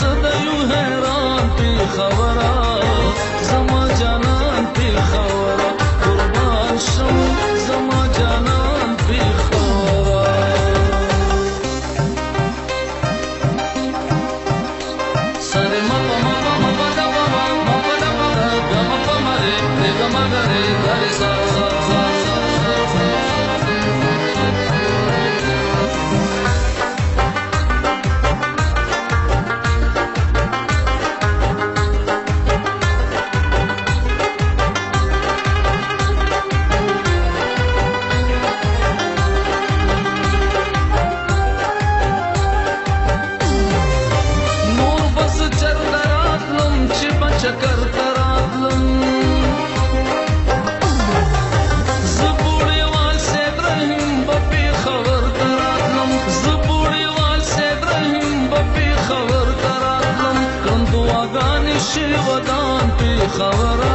صدیو حیران پی خبره زما جانان پی خبره قربان شم زما جانان پی خبره سره مپا مپا مپا دا مپا مپا دا مپا دا مپا مره ریگا مگره گره سا سا سا چکر تراتلم زبوڑی وال سید رحم بپی خبر تراتلم زبوڑی وال سید رحم بپی خبر تراتلم کندو آگانی شیودان پی خبر